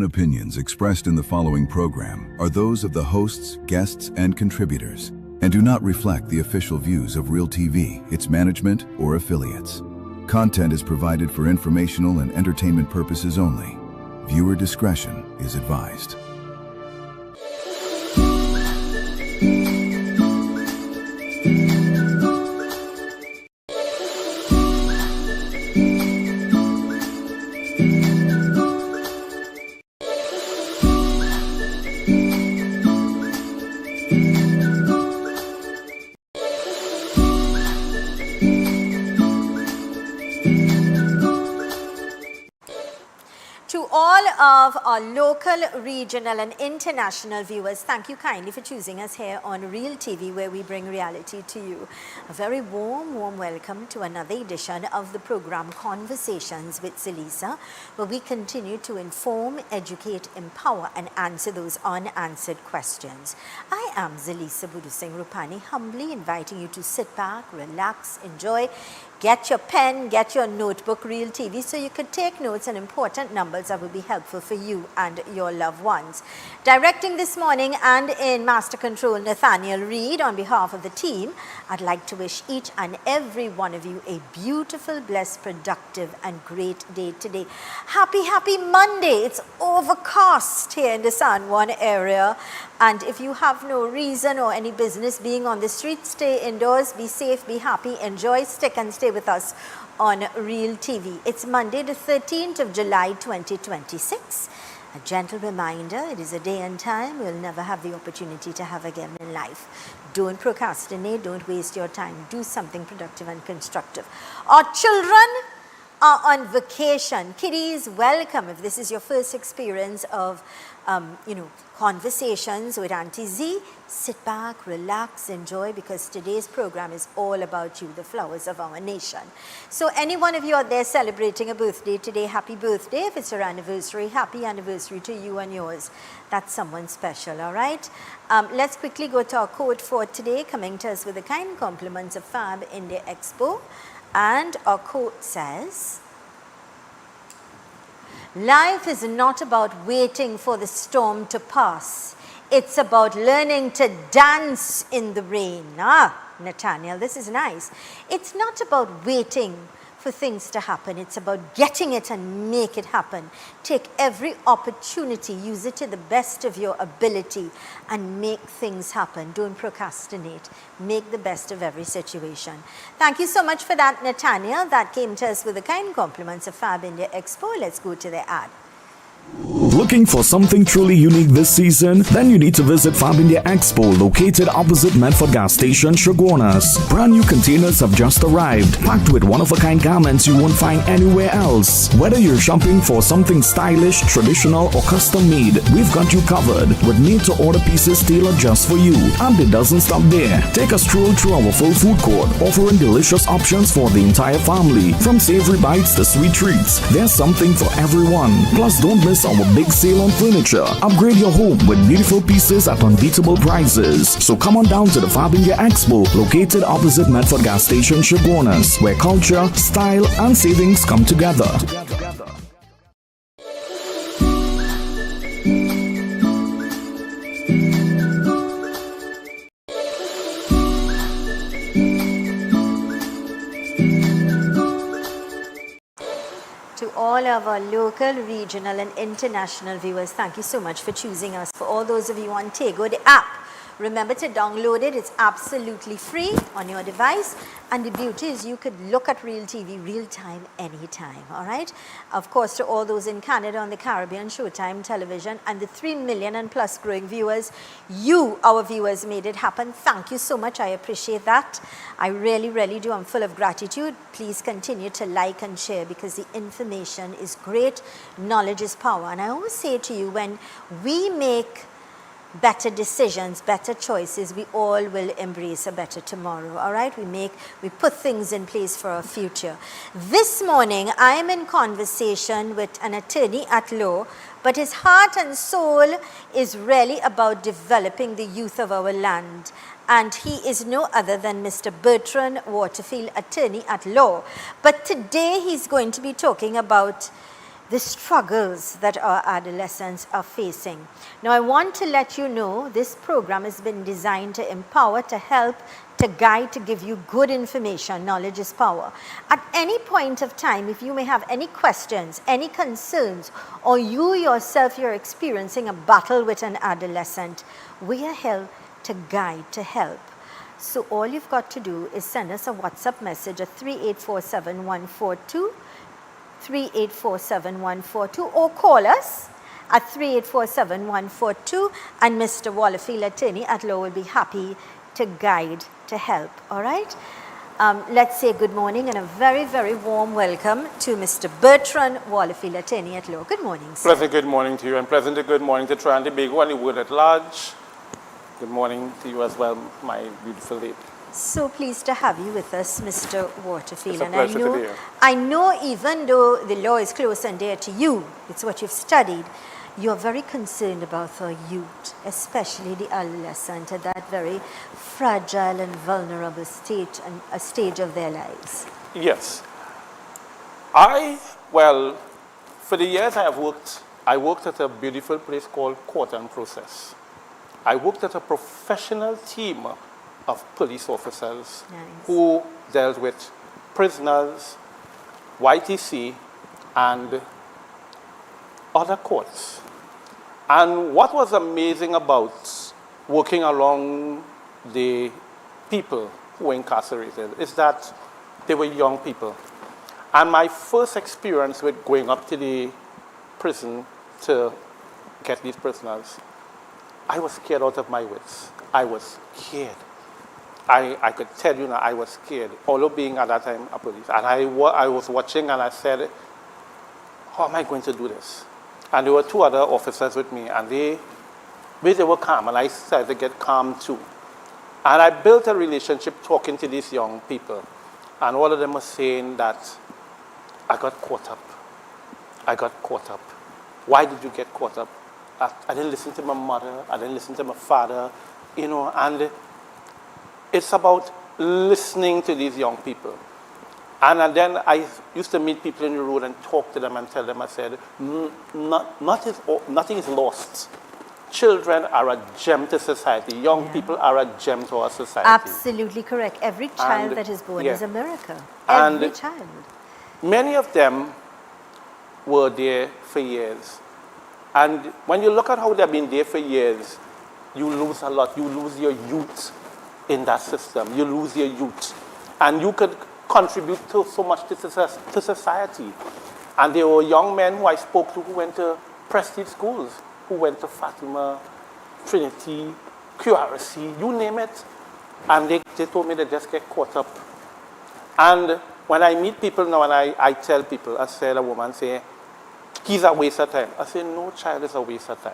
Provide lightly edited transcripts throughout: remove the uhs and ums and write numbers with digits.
opinions expressed in the following program are those of the hosts, guests, and contributors, and do not reflect the official views of Real TV, its management, or affiliates. Content is provided for informational and entertainment purposes only. Viewer discretion is advised. Of our local, regional and international viewers, thank you kindly for choosing us here on Real TV, where we bring reality to you. A very warm welcome to another edition of the program Conversations with Zelisa, where we continue to inform, educate, empower and answer those unanswered questions. I am Zelisa Rupani, humbly inviting you to sit back, relax, enjoy. Get your pen, get your notebook, Real TV, so you could take notes and important numbers that will be helpful for you and your loved ones. Directing this morning and in Master Control, Nathaniel Reed, on behalf of the team, I'd like to wish each and every one of you a beautiful, blessed, productive and great day today. Happy Monday. It's overcast here in the San Juan area. And if you have no reason or any business being on the street, stay indoors, be safe, be happy, enjoy, stick and stay with us on Real TV. It's Monday the 13th of July 2026. A gentle reminder, it is a day and time we'll never have the opportunity to have again in life. Don't procrastinate, don't waste your time, do something productive and constructive. Our children are on vacation. Kiddies, welcome. If this is your first experience of conversations with Auntie Z, sit back, relax, enjoy, because today's program is all about you, the flowers of our nation. So any one of you out there celebrating a birthday today, happy birthday. If it's your anniversary, happy anniversary to you and yours. That's someone special, all right? Let's quickly go to our quote for today, coming to us with the kind compliments of Fab India Expo. And our quote says, "Life is not about waiting for the storm to pass. It's about learning to dance in the rain." Nathaniel, this is nice. It's not about waiting for things to happen. It's about getting it and make it happen. Take every opportunity, use it to the best of your ability and make things happen. Don't procrastinate. Make the best of every situation. Thank you so much for that, Nathaniel. That came to us with the kind compliments of Fab India Expo. Let's go to the ad. Looking for something truly unique this season? Then you need to visit Fab India Expo, located opposite Medford gas station, Shogunas. Brand new containers have just arrived, packed with one-of-a-kind garments you won't find anywhere else. Whether you're shopping for something stylish, traditional, or custom-made, we've got you covered with made-to-order pieces tailored just for you. And it doesn't stop there. Take a stroll through our full food court, offering delicious options for the entire family. From savory bites to sweet treats, there's something for everyone. Plus, don't miss our big sale on furniture. Upgrade your home with beautiful pieces at unbeatable prices. So come on down to the Fab India Expo, located opposite Medford gas station, Shogunas, where culture, style and savings come together. All of our local, regional and international viewers, thank you so much for choosing us. For all those of you on Tego, the app, remember to download it. It's absolutely free on your device. And the beauty is you could look at Real TV real time, anytime, all right? Of course, to all those in Canada on the Caribbean, Showtime Television, and the 3 million and plus growing viewers, you, our viewers, made it happen. Thank you so much. I appreciate that. I really do. I'm full of gratitude. Please continue to like and share, because the information is great. Knowledge is power. And I always say to you, when we make better decisions, better choices, we all will embrace a better tomorrow, all right? We put things in place for our future. This morning, I am in conversation with an attorney at law, but his heart and soul is really about developing the youth of our land. And he is no other than Mr. Bertrand Waterfield, attorney at law. But today he's going to be talking about the struggles that our adolescents are facing. Now, I want to let you know this program has been designed to empower, to help, to guide, to give you good information. Knowledge is power. At any point of time, if you may have any questions, any concerns, or you yourself, you're experiencing a battle with an adolescent, we are here to guide, to help. So all you've got to do is send us a WhatsApp message at 3847142, 3847142, or call us at 3847142, and Mr. Wallafield, attorney at law, will be happy to guide, to help. All right? Let's say good morning and a very, very warm welcome to Mr. Bertrand Wallafield, attorney at law. Good morning, sir. Pleasant good morning to you, and pleasant good morning to Trinidad and Tobago and the world at large. Good morning to you as well, my beautiful lady. So pleased to have you with us, Mr. Waterfield. It's a pleasure to be here. I know even though the law is close and dear to you, it's what you've studied, you're very concerned about our youth, especially the adolescent at that very fragile and vulnerable stage and a stage of their lives. Yes. For the years I worked at a beautiful place called Court and Process. I worked at a professional team of police officers who dealt with prisoners, YTC, and other courts. And what was amazing about working along the people who were incarcerated is that they were young people. And my first experience with going up to the prison to get these prisoners, I was scared out of my wits. I was scared. I could tell you now I was scared, although being at that time a police. And I was watching and I said, how am I going to do this? And there were two other officers with me, and they were calm, and I started to get calm too. And I built a relationship talking to these young people. And all of them were saying that I got caught up. I got caught up. Why did you get caught up? I didn't listen to my mother, I didn't listen to my father, and it's about listening to these young people. And then I used to meet people in the road and talk to them and tell them, I said, nothing is lost. Children are a gem to society. Young people are a gem to our society. Absolutely correct. Every child that is born is a miracle. Every child. Many of them were there for years. And when you look at how they've been there for years, you lose a lot. You lose your youth in that system. You lose your youth. And you could contribute to so much to society. And there were young men who I spoke to who went to prestige schools, who went to Fatima, Trinity, QRC, you name it. And they told me they just get caught up. And when I meet people now and I tell people, I said a woman say, he's a waste of time. I say, no child is a waste of time.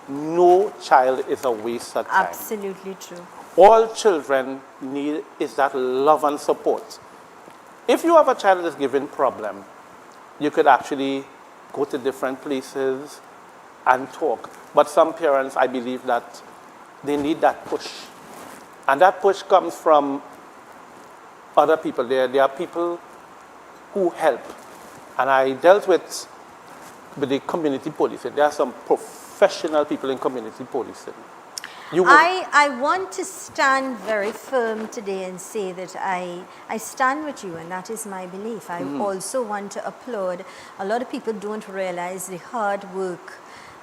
No child is a waste of time. Absolutely true. All children need is that love and support. If you have a child that's given problem, you could actually go to different places and talk. But some parents, I believe that they need that push. And that push comes from other people. There are people who help. And I dealt with the community policing. There are some professional people in community policing. I want to stand very firm today and say that I stand with you, and that is my belief. I also want to applaud. A lot of people don't realize the hard work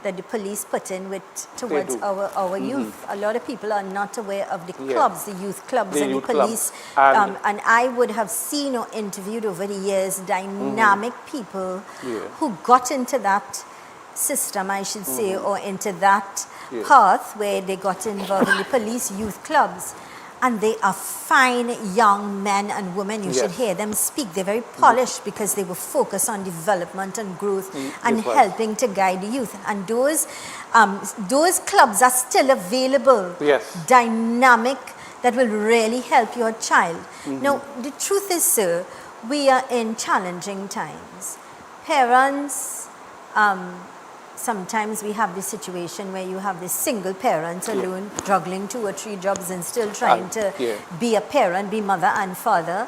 that the police put in towards our youth. A lot of people are not aware of the clubs, the youth clubs and the police. And I would have seen or interviewed over the years dynamic people who got into that system, I should say, or into that path where they got involved in the police youth clubs. And they are fine young men and women. You should hear them speak. They're very polished because they were focused on development and growth and helping to guide the youth. And those clubs are still available, dynamic, that will really help your child. Now, the truth is, sir, we are in challenging times. Parents sometimes we have this situation where you have this single parent alone, juggling 2 or 3 jobs and still trying to be a parent, be mother and father.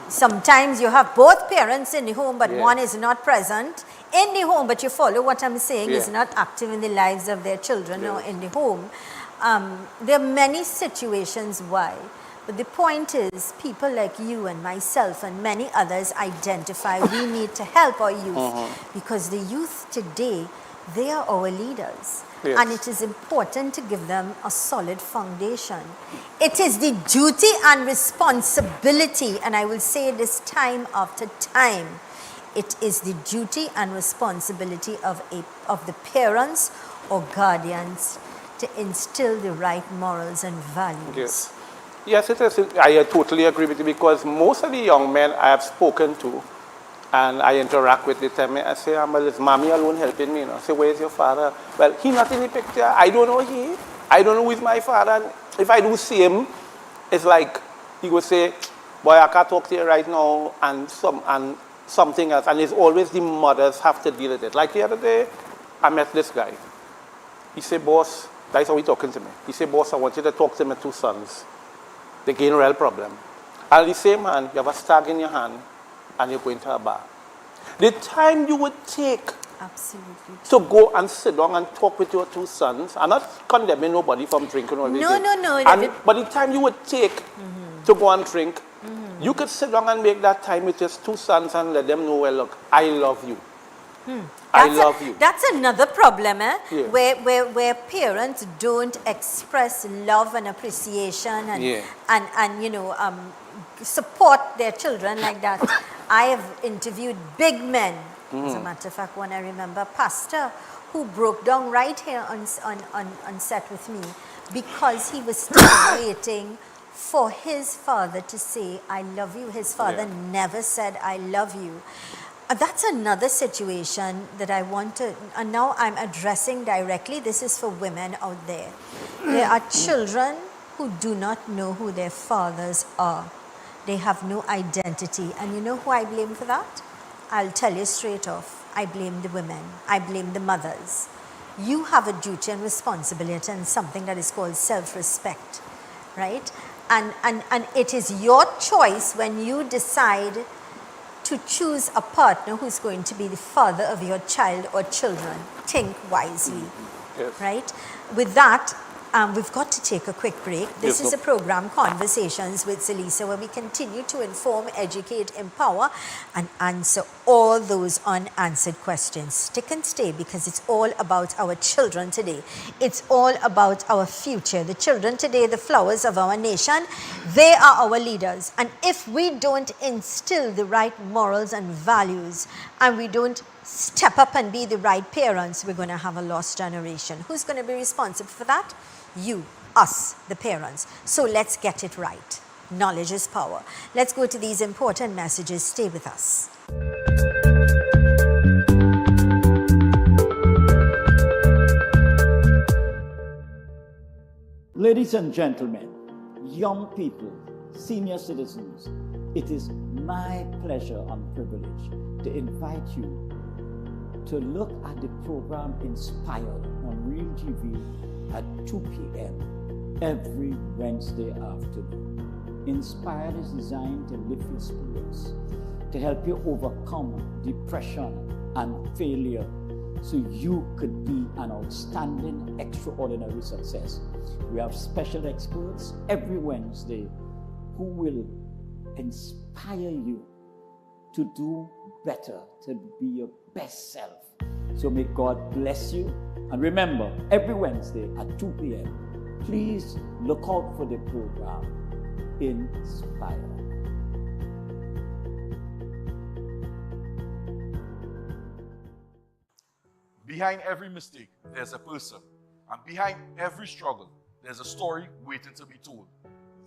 Sometimes you have both parents in the home, but one is not present in the home, but you follow what I'm saying, is not active in the lives of their children or in the home. There are many situations why. But the point is, people like you and myself and many others identify we need to help our youth because the youth today, they are our leaders. Yes. And it is important to give them a solid foundation. It is the duty and responsibility, and I will say this time after time, it is the duty and responsibility of the parents or guardians to instill the right morals and values. Yes. Yes, it is. I totally agree with you because most of the young men I have spoken to and I interact with, they tell me, I say, well, is mommy alone helping me? I say, where's your father? Well, he's not in the picture. I don't know he. I don't know who is my father. And if I do see him, it's like he would say, boy, I can't talk to you right now, and something else. And it's always the mothers have to deal with it. Like the other day, I met this guy. He said, boss, that's how he's talking to me. He said, boss, I want you to talk to my 2 sons. They gain a real problem. And the same hand, you have a stag in your hand and you're going to a bar. The time you would take to go and sit down and talk with your 2 sons, I'm not condemning nobody from drinking or anything. No. But the time you would take to go and drink, you could sit down and make that time with your 2 sons and let them know, well, look, I love you. I love you. That's another problem, where parents don't express love and appreciation and you know, support their children like that. I have interviewed big men. As a matter of fact, one I remember, a pastor who broke down right here on set with me because he was still waiting for his father to say, I love you. His father never said, I love you. That's another situation that I want to, and now I'm addressing directly, this is for women out there. There are children who do not know who their fathers are. They have no identity. And you know who I blame for that? I'll tell you straight off. I blame the women. I blame the mothers. You have a duty and responsibility and something that is called self-respect, right? And it is your choice when you decide to choose a partner who's going to be the father of your child or children. Think wisely, right? With that, we've got to take a quick break. This is a program, Conversations with Zelisa, where we continue to inform, educate, empower, and answer all those unanswered questions. Stick and stay because it's all about our children today. It's all about our future. The children today, the flowers of our nation, they are our leaders. And if we don't instill the right morals and values, and we don't step up and be the right parents, we're going to have a lost generation. Who's going to be responsible for that? You, us, the parents. So let's get it right. Knowledge is power. Let's go to these important messages. Stay with us. Ladies and gentlemen, young people, senior citizens, it is my pleasure and privilege to invite you to look at the program Inspired on Real TV at 2 p.m. every Wednesday afternoon. Inspired is designed to lift your spirits, to help you overcome depression and failure so you could be an outstanding, extraordinary success. We have special experts every Wednesday who will inspire you to do better, to be your best self. So may God bless you. And remember, every Wednesday at 2 p.m., please look out for the program Inspire. Behind every mistake, there's a person. And behind every struggle, there's a story waiting to be told.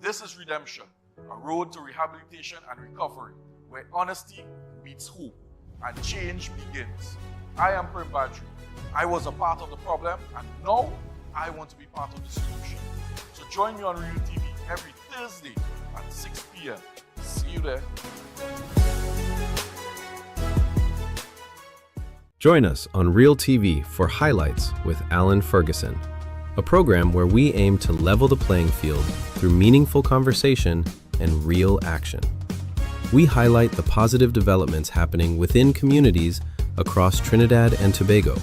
This is Redemption, a road to rehabilitation and recovery, where honesty meets hope and change begins. I am Prem Badru. I was a part of the problem, and now I want to be part of the solution. So join me on Real TV every Thursday at 6 p.m. See you there. Join us on Real TV for Highlights with Alan Ferguson, a program where we aim to level the playing field through meaningful conversation and real action. We highlight the positive developments happening within communities across Trinidad and Tobago,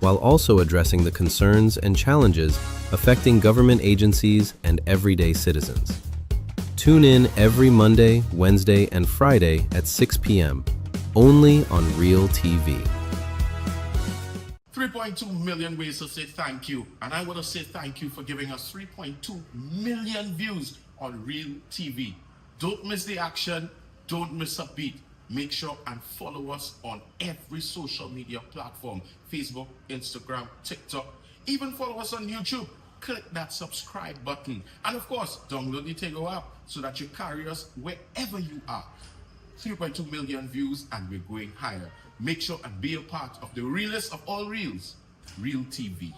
while also addressing the concerns and challenges affecting government agencies and everyday citizens. Tune in every Monday, Wednesday, and Friday at 6 p.m. only on Real TV. 3.2 million ways to say thank you. And I want to say thank you for giving us 3.2 million views on Real TV. Don't miss the action. Don't miss a beat. Make sure and follow us on every social media platform. Facebook, Instagram, TikTok. Even follow us on YouTube. Click that subscribe button. And of course, download the Tego app so that you carry us wherever you are. 3.2 million views and we're going higher. Make sure and be a part of the realest of all reels, Real TV.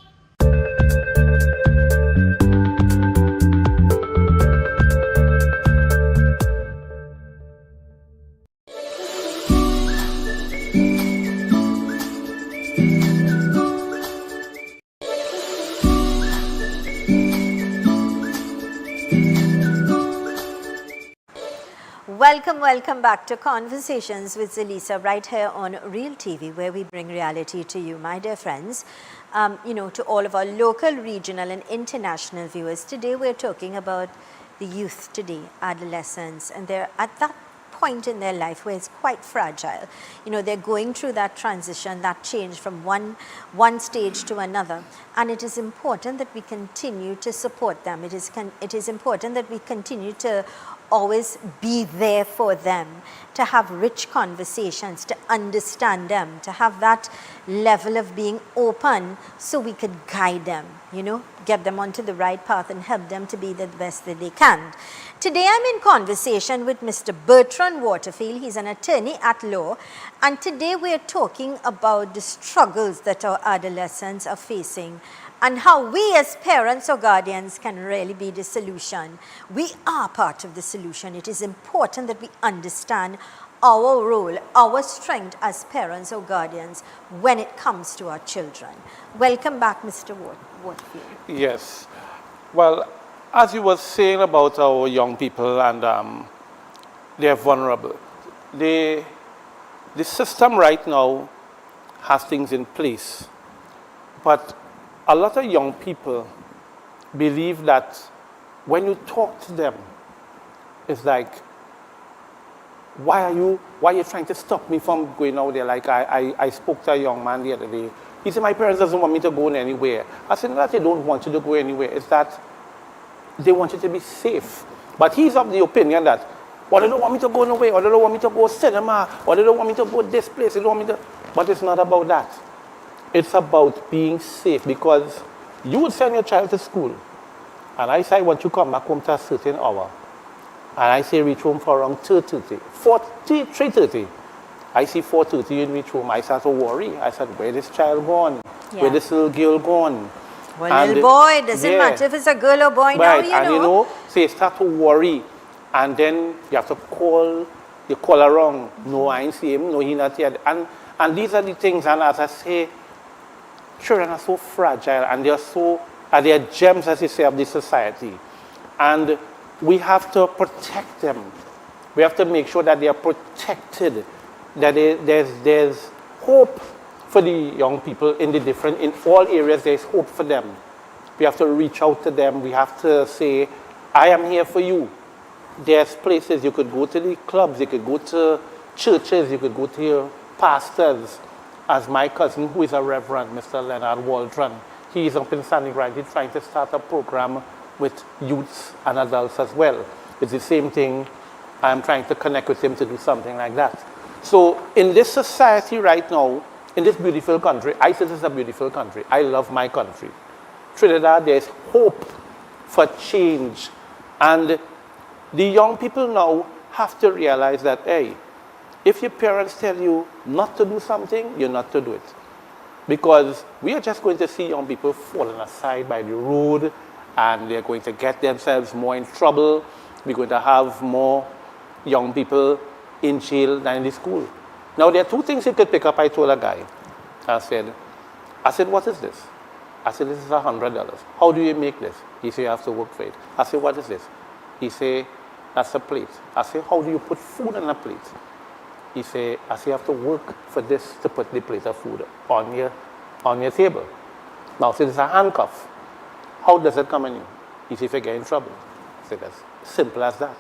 Welcome back to Conversations with Zelisa right here on Real TV, where we bring reality to you, my dear friends. To all of our local, regional and international viewers, today we're talking about the youth today, adolescents, and they're at that point in their life where it's quite fragile. They're going through that transition, that change from one stage to another, and it is important that we continue to support them. It is important that we continue to always be there for them, to have rich conversations, to understand them, to have that level of being open so we could guide them, get them onto the right path and help them to be the best that they can. Today I'm in conversation with Mr. Bertrand Waterfield. He's an attorney at law, and today we're talking about the struggles that our adolescents are facing and how we as parents or guardians can really be the solution. We are part of the solution. It is important that we understand our role, our strength as parents or guardians when it comes to our children. Welcome back, Mr. Waterfield. Yes. Well, as you were saying about our young people and they're vulnerable, the system right now has things in place, but a lot of young people believe that when you talk to them, it's like, why are you trying to stop me from going out there? Like I spoke to a young man the other day. He said, my parents doesn't want me to go anywhere. I said, no, that they don't want you to go anywhere. It's that they want you to be safe. But he's of the opinion that, well, they don't want me to go nowhere, or they don't want me to go cinema, or they don't want me to go this place, they don't want me to... But it's not about that. It's about being safe, because you would send your child to school, and I say, I want you to come back home to a certain hour. And I say, reach home for around 3:30. I see 4:30 you reach home. I start to worry. I said, where this child gone? Yeah. Where this little girl gone? Well, and little boy, doesn't matter if it's a girl or boy right. now, you know. So you start to worry. And then you have to call around. No, I ain't see him. No, he not here. And these are the things, and as I say, children are so fragile, and they are gems, as you say, of this society. And we have to protect them. We have to make sure that they are protected, that there's hope for the young people in all areas. There's hope for them. We have to reach out to them. We have to say, I am here for you. There's places you could go to, the clubs, you could go to churches, you could go to your pastors. As my cousin, who is a Reverend, Mr. Leonard Waldron, he is up in Sandy Grant. He's trying to start a program with youths and adults as well. It's the same thing. I'm trying to connect with him to do something like that. So in this society right now, in this beautiful country, I say this is a beautiful country. I love my country. Trinidad, there's hope for change. And the young people now have to realize that, hey, if your parents tell you not to do something, you're not to do it. Because we are just going to see young people falling aside by the road, and they're going to get themselves more in trouble. We're going to have more young people in jail than in the school. Now, there are two things you could pick up. I told a guy. I said, what is this? I said, this is $100. How do you make this? He said, you have to work for it. I said, what is this? He said, that's a plate. I said, how do you put food on a plate? He said, I said, you have to work for this to put the plate of food on your table. Now, I said, it's a handcuff. How does it come on you? He said, if you get in trouble. I said, that's simple as that.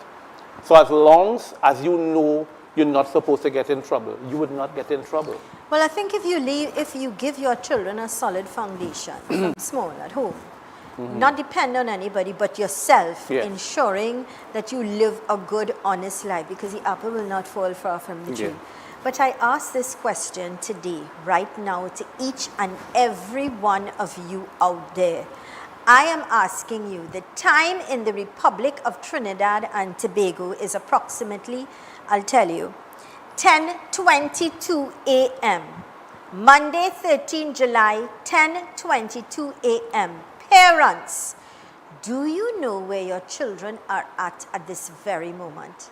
So as long as you know you're not supposed to get in trouble, you would not get in trouble. Well, I think if you give your children a solid foundation from small at home, not depend on anybody but yourself, Yes. ensuring that you live a good, honest life, because the apple will not fall far from the tree. Yeah. But I ask this question today, right now, to each and every one of you out there. I am asking you, the time in the Republic of Trinidad and Tobago is approximately, I'll tell you, 10:22 a.m. Monday, 13 July, 10:22 a.m. Parents, do you know where your children are at this very moment?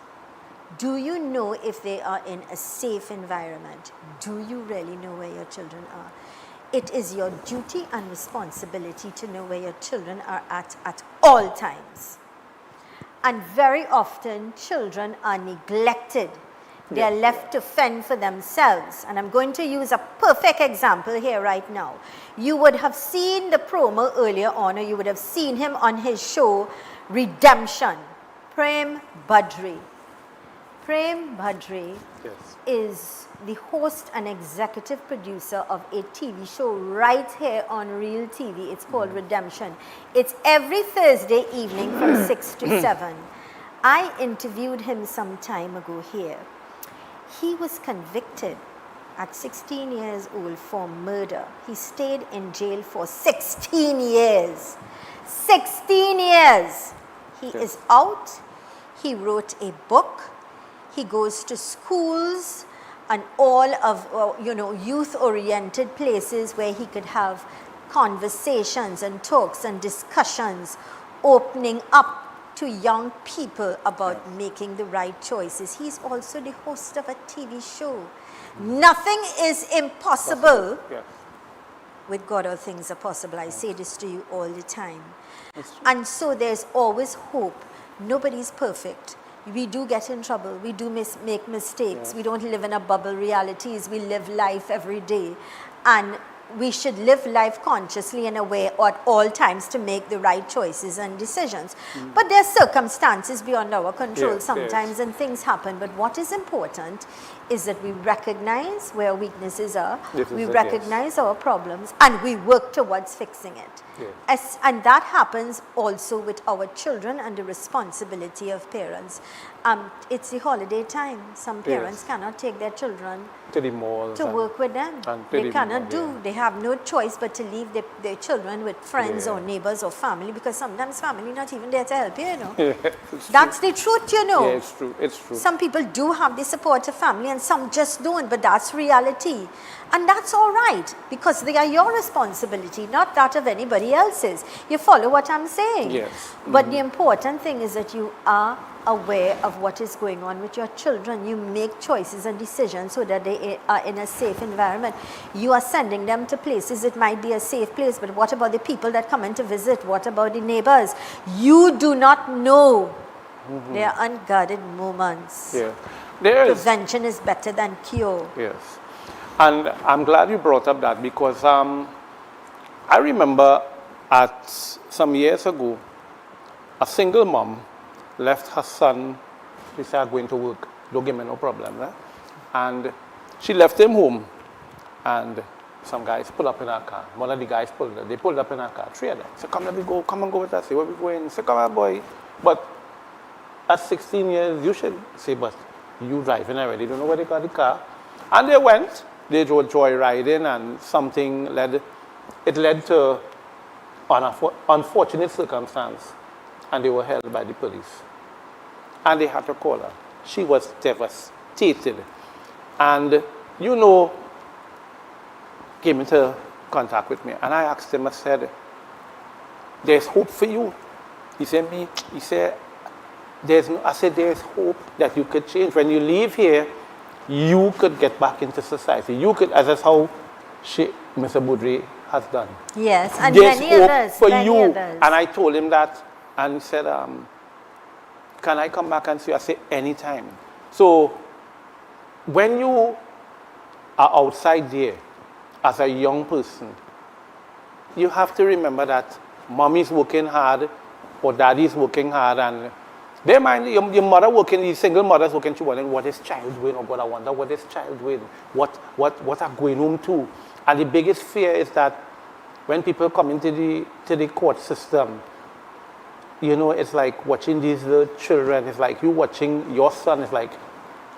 Do you know if they are in a safe environment? Do you really know where your children are? It is your duty and responsibility to know where your children are at all times. And very often, children are neglected. They are left to fend for themselves. And I'm going to use a perfect example here right now. You would have seen the promo earlier on, or you would have seen him on his show, Redemption. Prem Badri. Prem Badri Yes. is the host and executive producer of a TV show right here on Real TV. It's called Redemption. It's every Thursday evening from 6 to 7. I interviewed him some time ago here. He was convicted at 16 years old for murder. He stayed in jail for 16 years. 16 years! He is out. He wrote a book. He goes to schools and all of, youth-oriented places where he could have conversations and talks and discussions, opening up to young people about making the right choices. He's also the host of a TV show. Nothing is impossible. Yes. With God, all things are possible. I say this to you all the time. And so there's always hope. Nobody's perfect. We do get in trouble. We do make mistakes. Yeah. We don't live in a bubble realities. We live life every day. And we should live life consciously and aware at all times to make the right choices and decisions. But there's circumstances beyond our control sometimes, and things happen. But what is important is that we recognize where weaknesses are, we recognize our problems, and we work towards fixing it. And that happens also with our children and the responsibility of parents. It's the holiday time. Some parents cannot take their children to the malls to work with them. They cannot do. They have no choice but to leave their children with friends or neighbors or family, because sometimes family not even there to help you, That's the truth, Yeah, it's true. It's true. Some people do have the support of family and some just don't, but that's reality. And that's all right, because they are your responsibility, not that of anybody else's. You follow what I'm saying? Yes. But the important thing is that you are aware of what is going on with your children. You make choices and decisions so that they are in a safe environment. You are sending them to places, it might be a safe place, but what about the people that come in to visit? What about the neighbors? You do not know. They are unguarded moments. Yeah. Prevention is better than cure. Yes. And I'm glad you brought up that, because I remember at some years ago, a single mom left her son. She said, I'm going to work, don't give me no problem. And she left him home, and some guys pulled up in her car. One of the guys pulled up in her car, three of them. Said, come and go with us. Say, where we going? Say, come on, boy. But at 16 years, you should say, but you driving already, don't know where they got the car. And they went, they drove joyriding, and something led to an unfortunate circumstance, and they were held by the police. And they had to call her. She was devastated. And, came into contact with me. And I asked him, I said, there's hope for you. He said, there's hope that you could change. When you leave here, you could get back into society. You could, as is how Mr. Boudry has done. Yes, and There's many hope others. for many you. Others. And I told him that, and he said, can I come back and see you? I said, anytime. So when you are outside there as a young person, you have to remember that mommy's working hard or daddy's working hard, and they mind your mother working, the single mother's working, she wondering what is child doing. Oh God, I wonder what is child doing, what are going home to. And the biggest fear is that when people come into the court system, you know, it's like watching these little children. It's like you watching your son. It's like,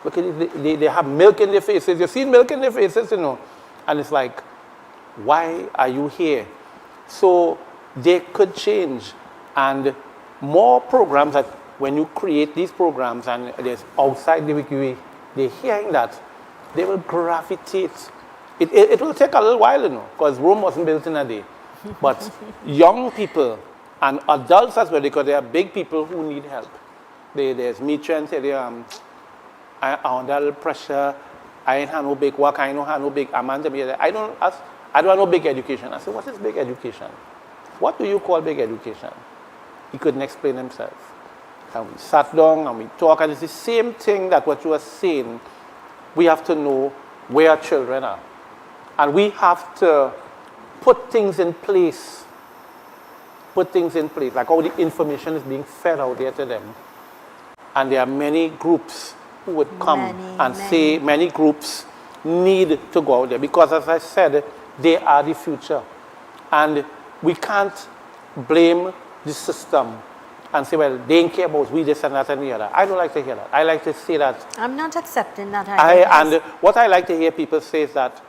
look at it, they have milk in their faces. You see milk in their faces, you know. And it's like, why are you here? So they could change. And more programs, that when you create these programs and there's outside the wiki, they're hearing that, they will gravitate. It will take a little while, you know, because Rome wasn't built in a day. But young people and adults as well, because there are big people who need help. There's me trying to say, I'm under a little pressure. I ain't had no big work. I don't have no big amount of I don't have no big education. I said, what is big education? What do you call big education? He couldn't explain himself. And we sat down and we talked, and it's the same thing that what you were saying. We have to know where our children are. And we have to put things in place. Put things in place, like how the information is being fed out there to them. And there are many groups who would come say many groups need to go out there, because as I said, they are the future. And we can't blame the system and say, well, they don't care about we this and that and the other. I don't like to hear that. I like to say that. I'm not accepting that. And what I like to hear people say is that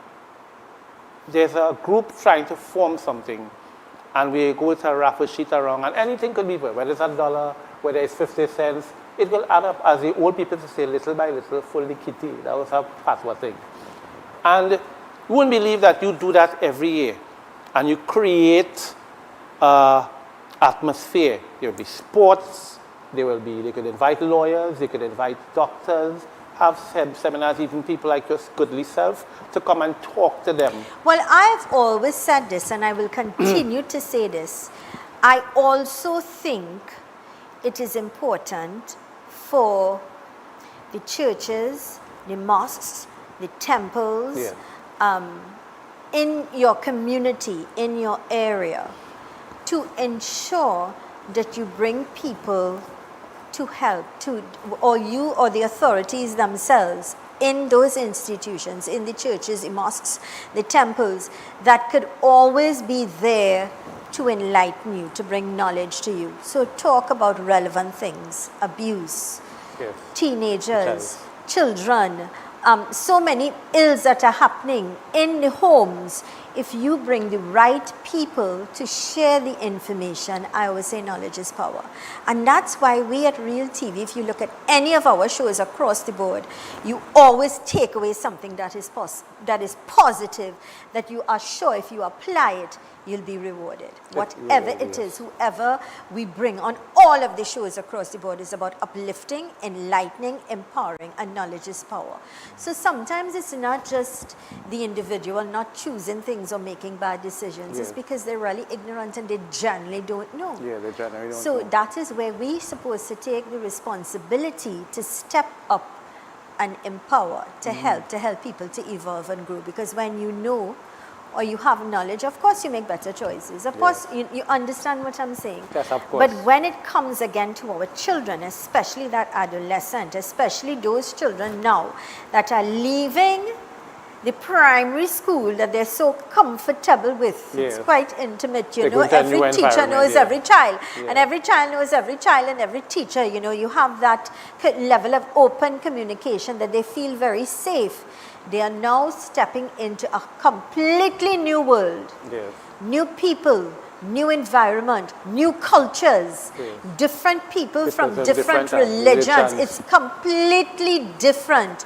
there's a group trying to form something, and we go with a raffle sheet around, and anything could be, whether it's $1, whether it's 50 cents, it will add up, as the old people say, little by little, full the kitty. That was a password thing. And you wouldn't believe that you do that every year, and you create atmosphere. There will be sports, they could invite lawyers, they could invite doctors, have seminars, even people like your goodly self, to come and talk to them. Well, I've always said this, and I will continue to say this. I also think it is important for the churches, the mosques, the temples, in your community, in your area, to ensure that you bring people to help, or you or the authorities themselves in those institutions, in the churches, the mosques, the temples, that could always be there to enlighten you, to bring knowledge to you. So talk about relevant things, abuse, teenagers, children, so many ills that are happening in the homes. If you bring the right people to share the information, I always say knowledge is power. And that's why we at Real TV, if you look at any of our shows across the board, you always take away something that is positive, that you are sure if you apply it, you'll be rewarded. Whatever it is, whoever we bring on all of the shows across the board is about uplifting, enlightening, empowering, and knowledge is power. So sometimes it's not just the individual not choosing things or making bad decisions. It's because they're really ignorant and they generally don't know. Yeah, they generally don't know. So that is where we're supposed to take the responsibility to step up and empower, to help people to evolve and grow. Because when you know, or you have knowledge, of course you make better choices. Of course, you understand what I'm saying. Yes, of course. But when it comes again to our children, especially that adolescent, especially those children now that are leaving the primary school that they're so comfortable with. It's quite intimate, you know. Every teacher knows every child, and every child knows every child, and every teacher, you know, you have that level of open communication that they feel very safe. They are now stepping into a completely new world. New people, new environment, new cultures, different people from different religions. It's completely different.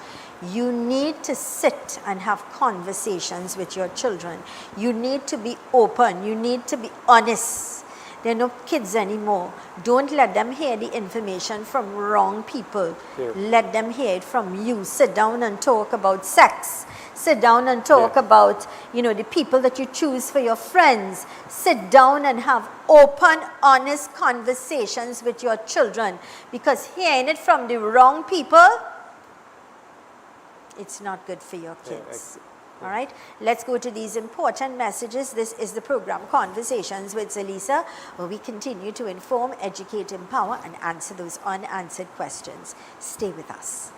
You need to sit and have conversations with your children. You need to be open. You need to be honest. They're no kids anymore. Don't let them hear the information from wrong people. Let them hear it from you. Sit down and talk about sex. Sit down and talk about, you know, the people that you choose for your friends. Sit down and have open, honest conversations with your children, because hearing it from the wrong people, it's not good for your kids. All right, let's go to these important messages. This is the program Conversations with Zelisa, where we continue to inform, educate, empower, and answer those unanswered questions. Stay with us.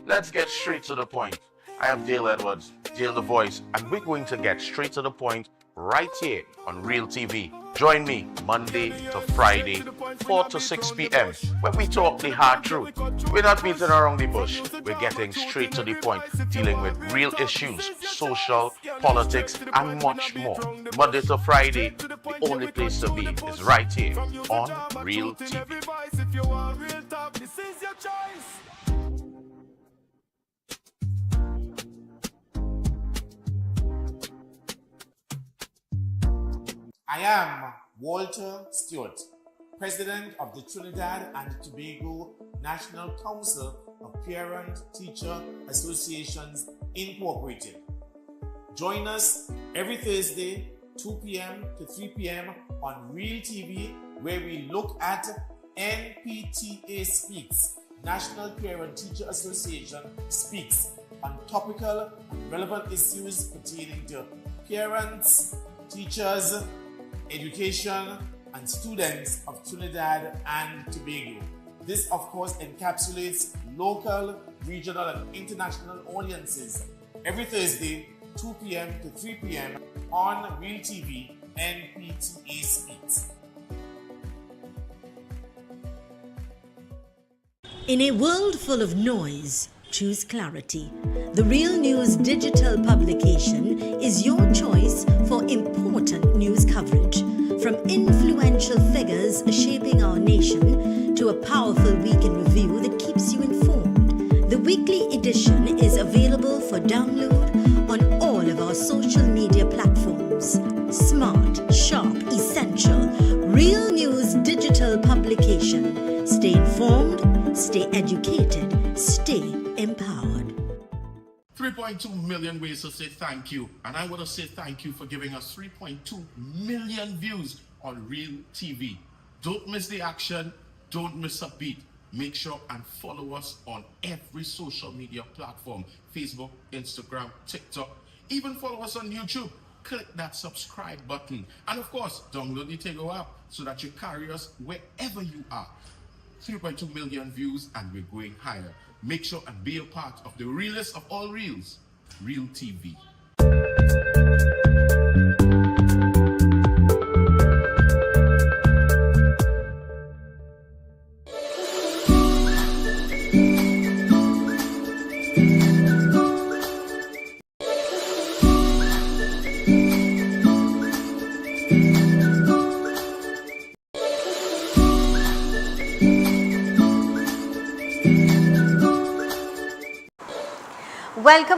Let's get straight to the point. I am Dale Edwards, Dale the Voice, and we're going to get straight to the point right here on Real TV. Join me Monday to Friday, 4 to 6 p.m. when we talk the hard truth. We're not beating around the bush. We're getting straight to the point, dealing with real issues, social, politics, and much more. Monday to Friday, the only place to be is right here on Real TV. I am Walter Stewart, President of the Trinidad and Tobago National Council of Parent-Teacher Associations Incorporated. Join us every Thursday, 2 p.m. to 3 p.m. on Real TV, where we look at NPTA Speaks, National Parent-Teacher Association Speaks, on topical and relevant issues pertaining to parents, teachers, education, and students of Trinidad and Tobago. This, of course, encapsulates local, regional, and international audiences every Thursday, 2 p.m. to 3 p.m. on Real TV, NPTA Speaks. In a world full of noise, choose clarity. The Real News digital publication is your choice for important news coverage. From influential figures shaping our nation to a powerful week in review that keeps you informed. The weekly edition is available for download on all of our social media platforms. Smart, sharp, essential. Real News digital publication. Stay informed, stay educated, stay empowered. 3.2 million ways to say thank you, and I want to say thank you for giving us 3.2 million views on Real TV. Don't miss the action, don't miss a beat. Make sure and follow us on every social media platform: Facebook, Instagram, TikTok. Even follow us on YouTube. Click that subscribe button, and of course download the Tego app so that you carry us wherever you are. 3.2 million views, and we're going higher. Make sure and be a part of the realest of all reels, Real TV.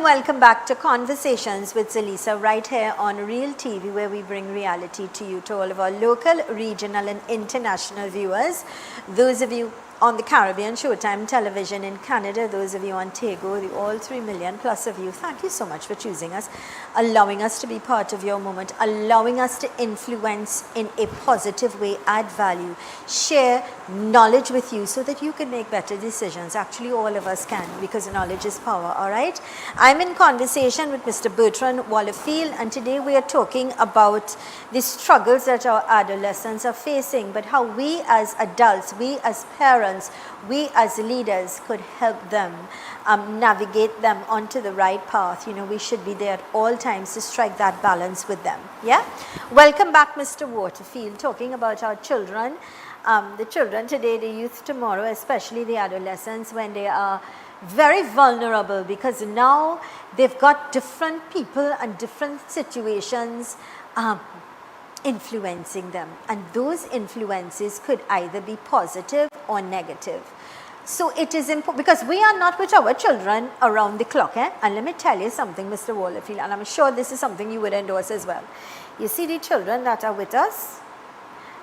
Welcome back to Conversations with Zelisa, right here on Real TV, where we bring reality to you, to all of our local, regional, and international viewers. Those of you on the Caribbean, Showtime Television in Canada, those of you on Tego, the all 3 million plus of you, thank you so much for choosing us, allowing us to be part of your moment, allowing us to influence in a positive way, add value, share knowledge with you so that you can make better decisions. Actually, all of us can, because knowledge is power, all right? I'm in conversation with Mr. Bertrand Wallerfield, and today we are talking about the struggles that our adolescents are facing, but how we as adults, we as parents, we as leaders could help them navigate them onto the right path. You know, we should be there at all times to strike that balance with them. Yeah? Welcome back, Mr. Waterfield, talking about our children. The children today, the youth tomorrow, especially the adolescents, when they are very vulnerable, because now they've got different people and different situations influencing them, and those influences could either be positive or negative. So it is important, because we are not with our children around the clock, and let me tell you something, Mr. Wallerfield, and I'm sure this is something you would endorse as well. You see, the children that are with us,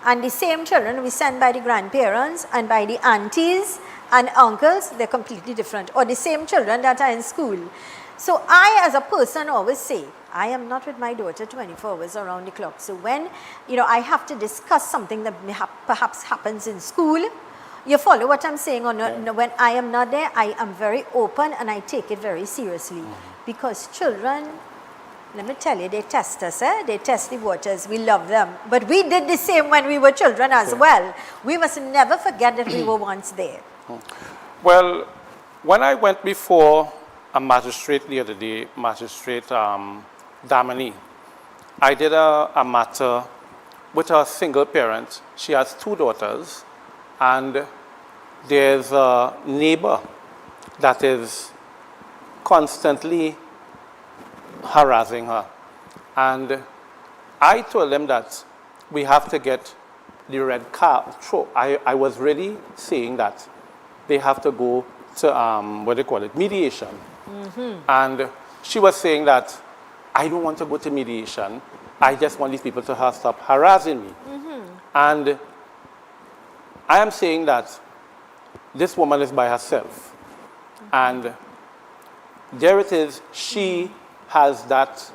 And the same children we send by the grandparents and by the aunties and uncles, they're completely different. Or the same children that are in school. So I, as a person, always say, I am not with my daughter 24 hours around the clock. So when, I have to discuss something that perhaps happens in school, you follow what I'm saying? Or no, when I am not there, I am very open and I take it very seriously. Because children, let me tell you, they test us, they test the waters, we love them. But we did the same when we were children as well. We must never forget that we were once there. Well, when I went before a magistrate the other day, Magistrate Damani, I did a matter with a single parent. She has 2 daughters, and there's a neighbor that is constantly harassing her. And I told them that we have to get the red card. I was really saying that they have to go to, mediation. And she was saying that I don't want to go to mediation. I just want these people to stop harassing me. And I am saying that this woman is by herself. And there it is, she has that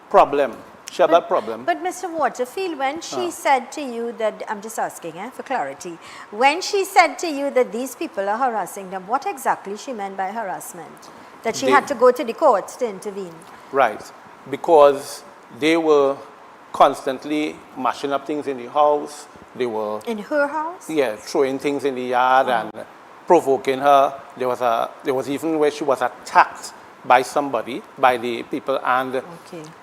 problem. She had that problem. But Mr. Waterfield, when she said to you that, I'm just asking for clarity, when she said to you that these people are harassing them, what exactly she meant by harassment? That she had to go to the courts to intervene? Right, because they were constantly mashing up things in the house. They were... In her house? Yeah, throwing things in the yard and provoking her. There was even where she was attacked by somebody, by the people, and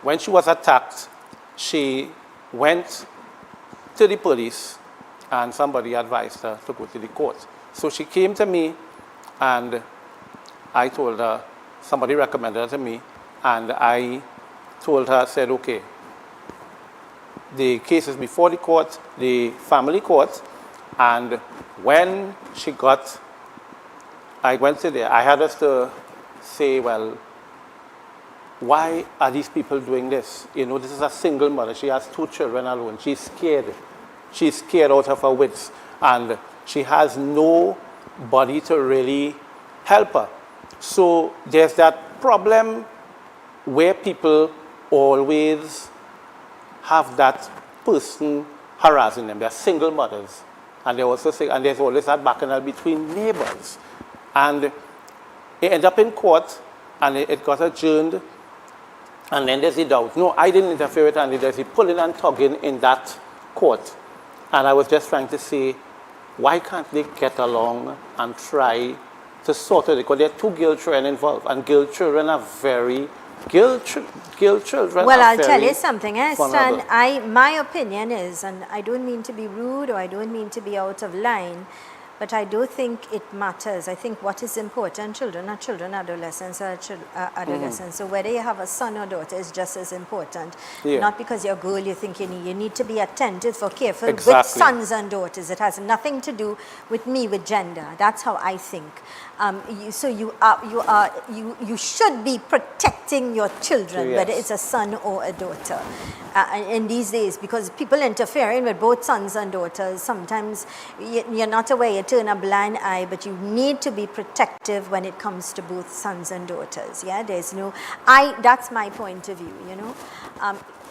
when she was attacked, she went to the police and somebody advised her to go to the court. So she came to me and I told her, somebody recommended her to me, and I told her, said, okay, the case is before the court, the family court, and when she got, I went to there, I had us to say, well, why are these people doing this? This is a single mother. She has 2 children alone. She's scared. She's scared out of her wits. And she has nobody to really help her. So there's that problem where people always have that person harassing them. They're single mothers. And they also say, and there's always that bacchanal between neighbors. And it ended up in court, and it got adjourned, and then there's the doubt. No, I didn't interfere with it, and there's the pulling and tugging in that court. And I was just trying to say, why can't they get along and try to sort it? Because there are 2 girl children involved, and girl children are very... Girl children well, are I'll very tell you something, Stan. vulnerable. My opinion is, and I don't mean to be rude or I don't mean to be out of line, but I do think it matters. I think what is important, children are children, adolescents are adolescents. So whether you have a son or daughter is just as important. Yeah. Not because you're a girl, you think you need to be attentive or careful with Exactly. sons and daughters. It has nothing to do with me, with gender. That's how I think. You should be protecting your children, Yes. whether it's a son or a daughter. In these days, because people interfering with both sons and daughters, sometimes you're not aware, you turn a blind eye, but you need to be protective when it comes to both sons and daughters. Yeah, that's my point of view,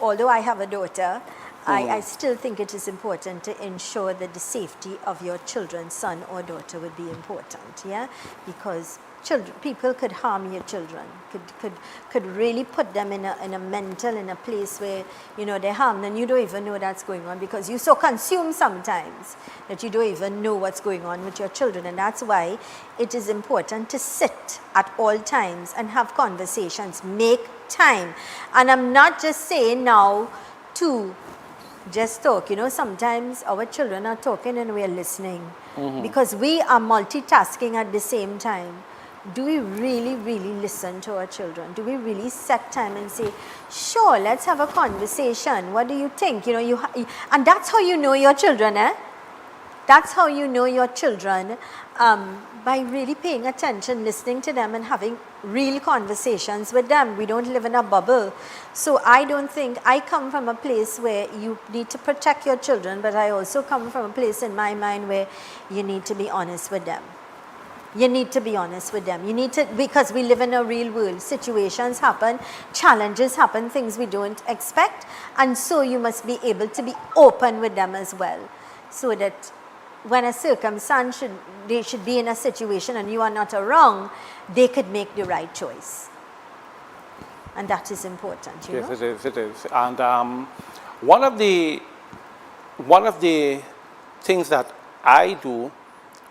although I have a daughter, I still think it is important to ensure that the safety of your children, son or daughter, would be important, yeah? Because people could harm your children, could really put them in a place where, they're harmed and you don't even know that's going on because you're so consumed sometimes that you don't even know what's going on with your children. And that's why it is important to sit at all times and have conversations, make time. And I'm not just saying now to just talk, sometimes our children are talking and we're listening because we are multitasking at the same time. Do we really, really listen to our children? Do we really set time and say, sure, let's have a conversation. What do you think? And that's how you know your children, That's how you know your children by really paying attention, listening to them and having real conversations with them. We don't live in a bubble. So I don't think, I come from a place where you need to protect your children, but I also come from a place in my mind where you need to be honest with them. You need to be honest with them. You need to, because we live in a real world. Situations happen, challenges happen, things we don't expect. And so you must be able to be open with them as well. So that when a circumstance they should be in a situation and you are not wrong, they could make the right choice. And that is important, you know? Yes, it is. And one of the things that I do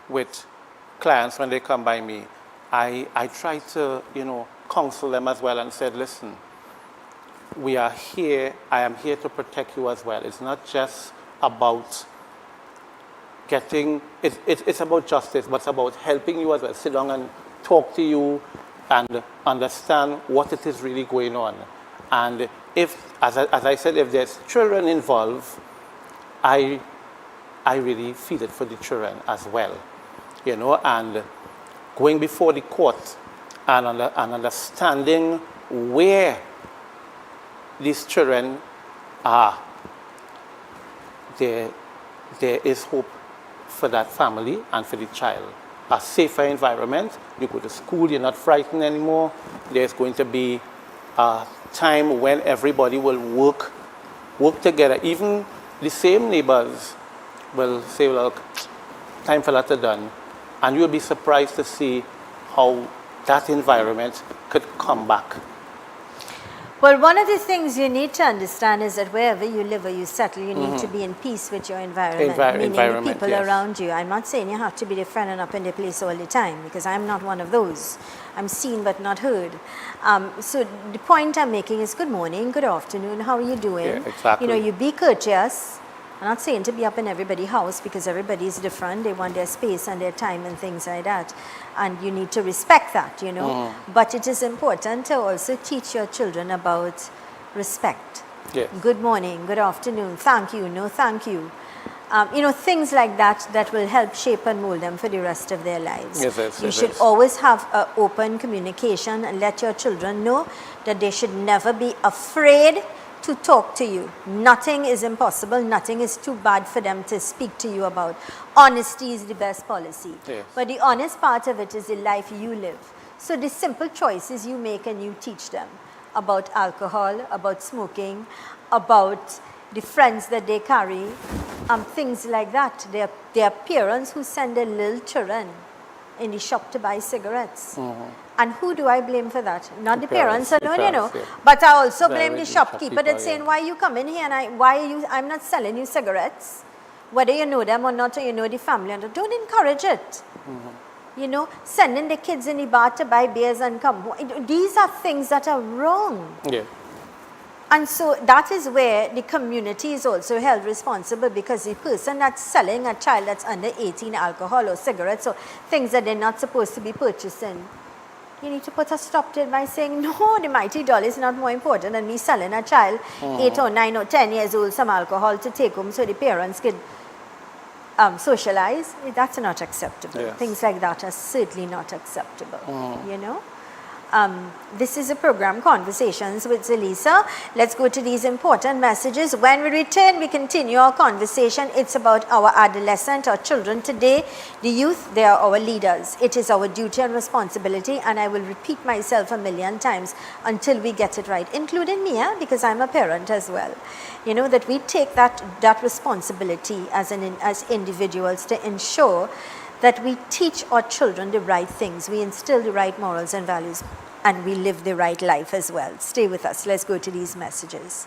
with clients when they come by me, I try to, counsel them as well and said, listen, we are here, I am here to protect you as well. It's not just about it's about justice, but it's about helping you as well. Sit down and talk to you and understand what it is really going on. And if, as I said, if there's children involved, I really feel it for the children as well. And going before the court and understanding where these children are, there is hope for that family and for the child. A safer environment, you go to school, you're not frightened anymore. There's going to be a time when everybody will work together. Even the same neighbors will say, look, time for that to done. And you'll be surprised to see how that environment could come back. Well, one of the things you need to understand is that wherever you live or you settle, you need to be in peace with your environment, meaning the people around you. I'm not saying you have to be their friend and up in their place all the time, because I'm not one of those. I'm seen but not heard. So the point I'm making is good morning, good afternoon, how are you doing? Yeah, exactly. You be courteous. I'm not saying to be up in everybody's house, because everybody is different. They want their space and their time and things like that. And you need to respect that, But it is important to also teach your children about respect. Yes. Good morning, good afternoon, thank you, no thank you. Things like that will help shape and mold them for the rest of their lives. Yes, you should always have open communication and let your children know that they should never be afraid to talk to you. Nothing is impossible. Nothing is too bad for them to speak to you about. Honesty is the best policy. Yes. But the honest part of it is the life you live. So the simple choices you make and you teach them about alcohol, about smoking, about the friends that they carry, things like that. There are parents who send their little children in the shop to buy cigarettes. And who do I blame for that? Not the parents alone, Yeah. But I also blame the shopkeeper that's saying, why you come in here and I'm not selling you cigarettes. Whether you know them or not, or you know the family, don't encourage it. Sending the kids in the bar to buy beers and come home. These are things that are wrong. Yeah. And so that is where the community is also held responsible, because the person that's selling a child that's under 18 alcohol or cigarettes or things that they're not supposed to be purchasing, you need to put a stop to it by saying, no, the mighty dollar is not more important than me selling a child 8 or 9 or 10 years old some alcohol to take home so the parents could socialize. That's not acceptable. Yes. Things like that are certainly not acceptable, This is a program, Conversations with Zelisa. Let's go to these important messages. When we return, we continue our conversation. It's about our adolescent, our children today. The youth, they are our leaders. It is our duty and responsibility, and I will repeat myself a million times until we get it right, including me, because I'm a parent as well. That we take that responsibility as individuals to ensure that we teach our children the right things, we instill the right morals and values, and we live the right life as well. Stay with us. Let's go to these messages.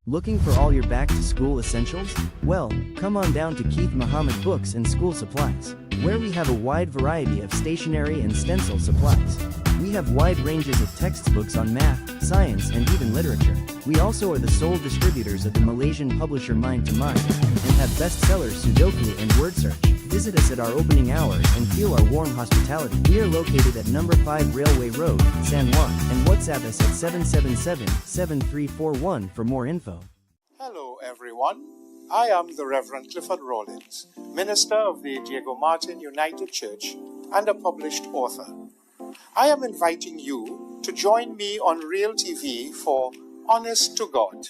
Looking for all your back-to-school essentials? Well, come on down to Keith Muhammad Books and School Supplies. where we have a wide variety of stationery and stencil supplies. We have wide ranges of textbooks on math, science, and even literature. We also are the sole distributors of the Malaysian publisher Mind to Mind, and have bestsellers Sudoku and Word Search. Visit us at our opening hours and feel our warm hospitality. We are located at number 5 Railway Road, San Juan, and WhatsApp us at 777-7341 for more info. Hello everyone, I am the Reverend Clifford Rawlins, minister of the Diego Martin United Church and a published author. I am inviting you to join me on Real TV for Honest to God,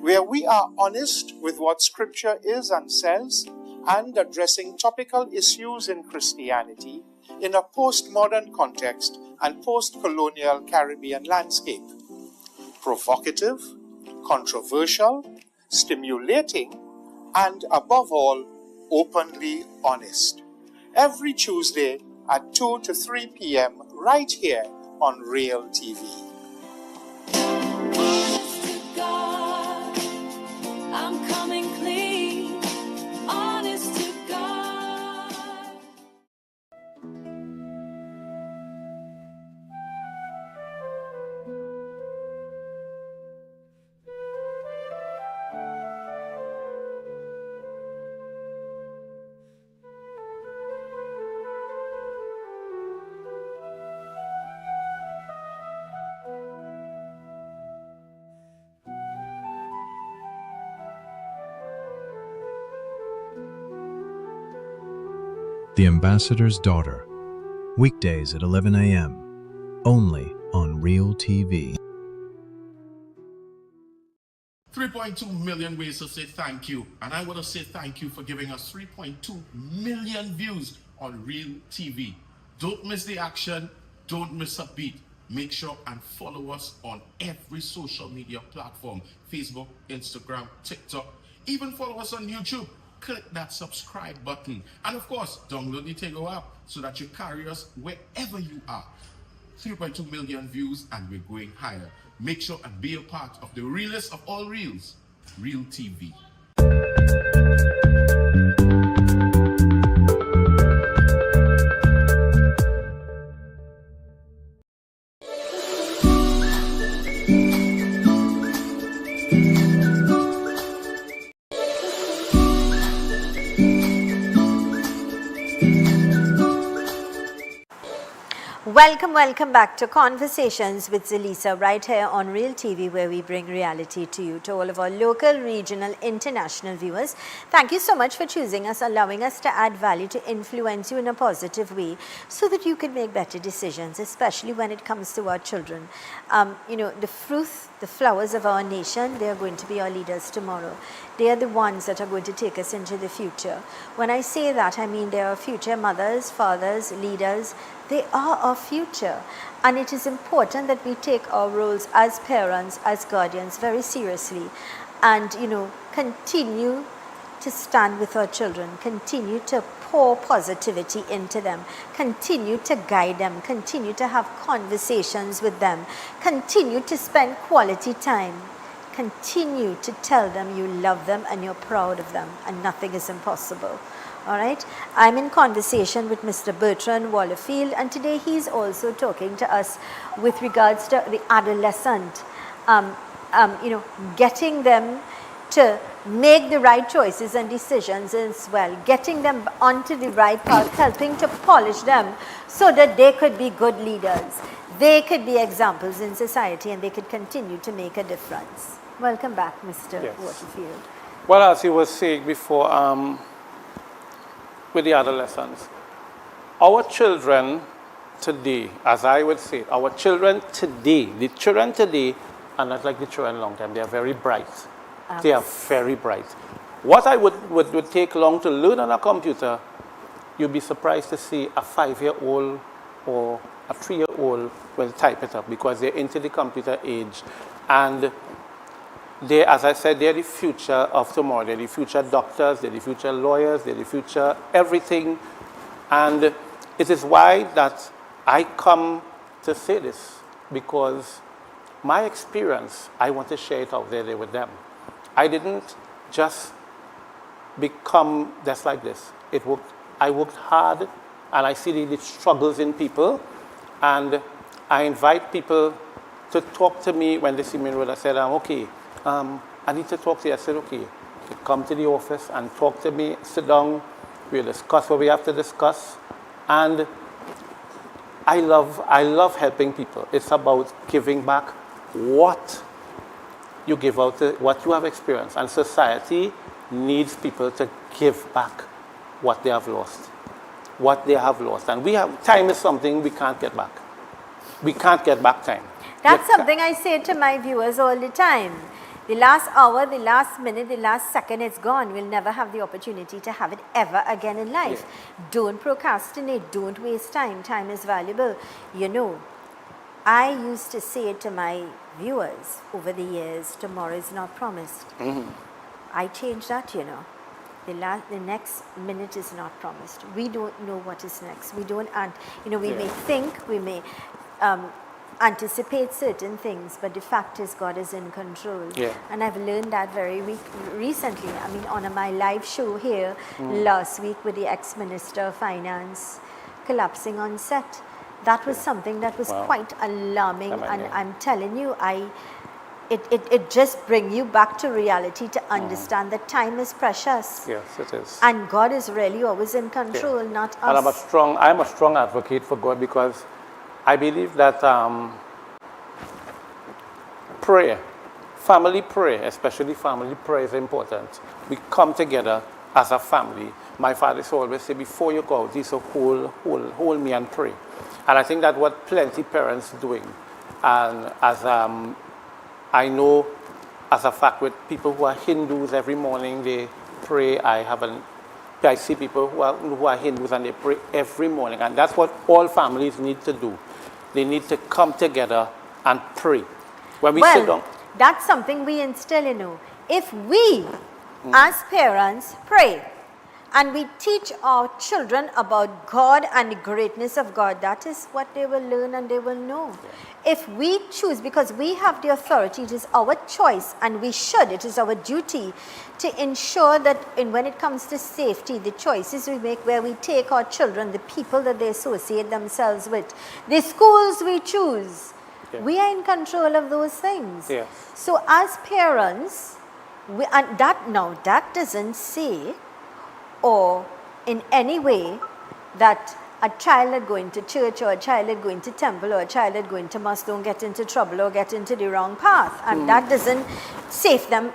where we are honest with what Scripture is and says, and addressing topical issues in Christianity in a postmodern context and post-colonial Caribbean landscape. Provocative, controversial, stimulating, and above all, openly honest. Every Tuesday at 2 to 3 p.m. right here on Real TV. Honest to God, I'm coming clean. Honest to God. The Ambassador's Daughter, weekdays at 11 a.m., only on Real TV. 3.2 million ways to say thank you. And I want to say thank you for giving us 3.2 million views on Real TV. Don't miss the action. Don't miss a beat. Make sure and follow us on every social media platform. Facebook, Instagram, TikTok. Even follow us on YouTube. Click that subscribe button. And of course, download the Tego app so that you carry us wherever you are. 3.2 million views and we're going higher. Make sure and be a part of the realest of all reels, Real TV. Welcome back to Conversations with Zelisa right here on Real TV, where we bring reality to you, to all of our local, regional, international viewers. Thank you so much for choosing us, allowing us to add value, to influence you in a positive way so that you can make better decisions, especially when it comes to our children. You know, the flowers of our nation, they are going to be our leaders tomorrow. They are the ones that are going to take us into the future. When I say that, I mean they are future mothers, fathers, leaders. They are our future, and it is important that we take our roles as parents, as guardians very seriously, and continue to stand with our children, continue to pour positivity into them, continue to guide them, continue to have conversations with them, continue to spend quality time, continue to tell them you love them and you're proud of them, and nothing is impossible. All right, I'm in conversation with Mr. Bertrand Wallerfield, and today he's also talking to us with regards to the adolescent, getting them to make the right choices and decisions as well, getting them onto the right path, helping to polish them so that they could be good leaders, they could be examples in society, and they could continue to make a difference. Welcome back, Mr. Waterfield. Well, as you were saying before, with the adolescents, our children today, as I would say, our children today, the children today are not like the children long time. They are very bright. They are very bright. What I would take long to learn on a computer, you'd be surprised to see a 5-year-old or a 3-year-old will type it up, because they're into the computer age. And they, as I said, they're the future of tomorrow. They're the future doctors, they're the future lawyers, they're the future everything. And it is why that I come to say this, because my experience, I want to share it out there with them. I didn't just become just like this. It I worked hard, and I see the struggles in people, and I invite people to talk to me when they see me in the road. I said, okay, I need to talk to you. I said, okay, you come to the office and talk to me, sit down, we'll discuss what we have to discuss. And I love helping people. It's about giving back what you give out, what you have experienced. And society needs people to give back what they have lost. What they have lost. And time is something we can't get back. We can't get back time. That's something I say to my viewers all the time. The last hour, the last minute, the last second, it's gone. We'll never have the opportunity to have it ever again in life. Yeah. Don't procrastinate. Don't waste time. Time is valuable. You know, I used to say to my viewers over the years, tomorrow is not promised. Mm-hmm. I changed that, you know. The next minute is not promised. We don't know what is next. We don't, we may think, we may anticipate certain things, but the fact is God is in control. Yeah. And I've learned that very recently. I mean, on my live show here last week with the ex-Minister of Finance collapsing on set, that was something that was quite alarming. And I'm telling you, it just brings you back to reality to understand that time is precious. Yes, it is. And God is really always in control, not us. And I'm a strong advocate for God, because I believe that prayer, family prayer, especially family prayer, is important. We come together as a family. My father used to always say, before you go out, you should hold me and pray. And I think that's what plenty parents are doing. And as I know, as a fact, with people who are Hindus, every morning they pray. I see people who are Hindus and they pray every morning. And that's what all families need to do. They need to come together and pray. When we sit down. That's something we instill, you know. If we, as parents, pray, and we teach our children about God and the greatness of God, that is what they will learn and they will know. Yeah. If we choose, because we have the authority, it is our choice, and we should, it is our duty to ensure that when it comes to safety, the choices we make, where we take our children, the people that they associate themselves with, the schools we choose, we are in control of those things. Yeah. So as parents, that doesn't say, or in any way, that a child that going to church or a child that going to temple or a child that going to mosque don't get into trouble or get into the wrong path. And that doesn't save them,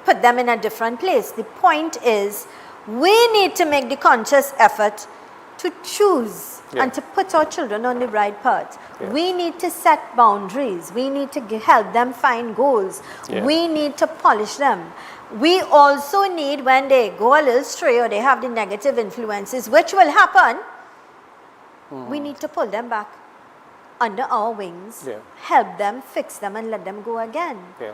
put them in a different place. The point is, we need to make the conscious effort to choose and to put our children on the right path. Yeah. We need to set boundaries. We need to help them find goals. Yeah. We need to polish them. We also need, when they go a little stray or they have the negative influences, which will happen, we need to pull them back under our wings, help them, fix them, and let them go again. Yeah.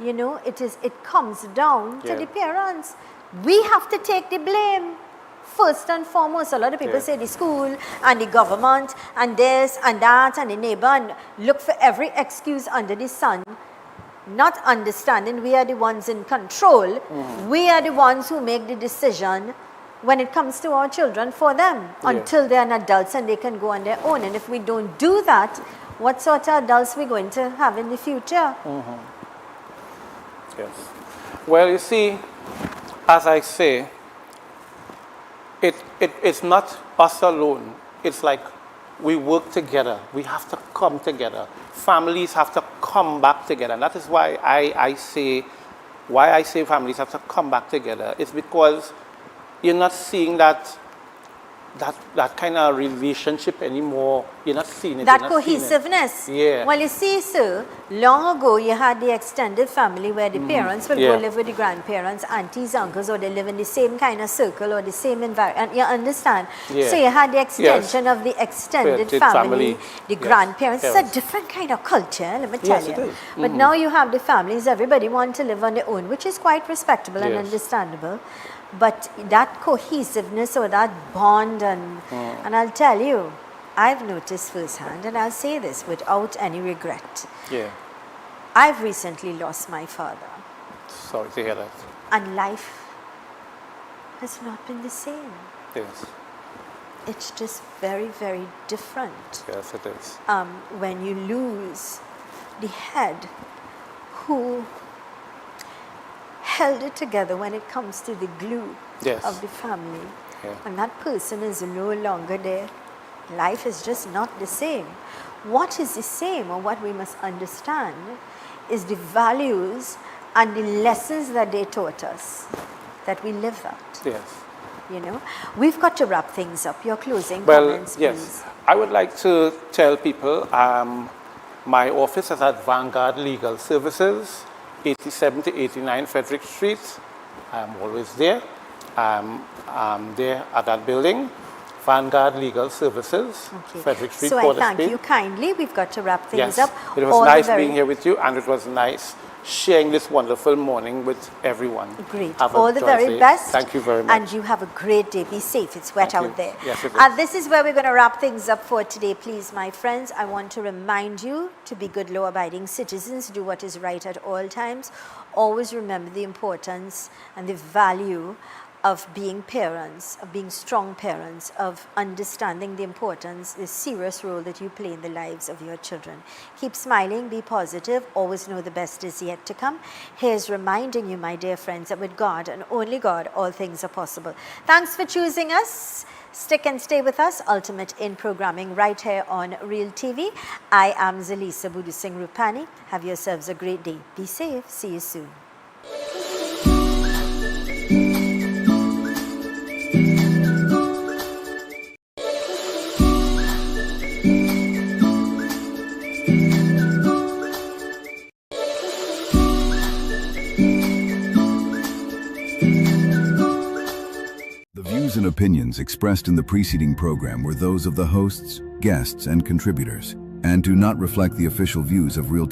It comes down to the parents. We have to take the blame. First and foremost, a lot of people say the school and the government and this and that and the neighbor, and look for every excuse under the sun. Not understanding we are the ones in control. We are the ones who make the decision when it comes to our children for them until they are adults and they can go on their own. And if we don't do that, what sort of adults we're going to have in the future? Yes. Well, you see, as I say, it's not us alone. It's like we work together. We have to come together. Families have to come back together. And that is why I say families have to come back together. It's because you're not seeing that kind of relationship anymore. You're not seeing it. That cohesiveness. Yeah. Well, you see, sir, long ago you had the extended family where the parents will go live with the grandparents, aunties, uncles, or they live in the same kind of circle or the same environment. You understand? Yeah. So you had the extension of the extended family, the grandparents. It's a different kind of culture, let me tell you. It is. But now you have the families, everybody wants to live on their own, which is quite respectable and understandable. But that cohesiveness or that bond, and I'll tell you, I've noticed firsthand, and I'll say this without any regret. Yeah. I've recently lost my father. Sorry to hear that. And life has not been the same. Yes. It's just very, very different. Yes, it is. When you lose the head who held it together when it comes to the glue Yes. of the family, Yeah. and that person is no longer there, life is just not the same. What is the same, or what we must understand, is the values and the lessons that they taught us, that we live that. Yes. You know, we've got to wrap things up. Your closing Well, comments, yes. please. I would like to tell people my office is at Vanguard Legal Services, 87 to 89 Frederick Street. I'm always there. I'm there at that building, Vanguard Legal Services, Frederick Street, So I Port of thank Spain. you kindly. We've got to wrap things Yes, up. it was All the nice very- being here with you, and it was nice sharing this wonderful morning with everyone. Great. Have a All the very joyous day. best. Thank you very much. And you have a great day. Be safe. It's wet Thank out you. there. Yes, it is. And this is where we're going to wrap things up for today, please, my friends. I want to remind you to be good, law-abiding citizens. Do what is right at all times. Always remember the importance and the value of being parents, of being strong parents, of understanding the importance, the serious role that you play in the lives of your children. Keep smiling, be positive, always know the best is yet to come. Here's reminding you, my dear friends, that with God and only God, all things are possible. Thanks for choosing us. Stick and stay with us, Ultimate in Programming, right here on Real TV. I am Zelisa Budu Singh Rupani. Have yourselves a great day. Be safe. See you soon. The views and opinions expressed in the preceding program were those of the hosts, guests, and contributors, and do not reflect the official views of Real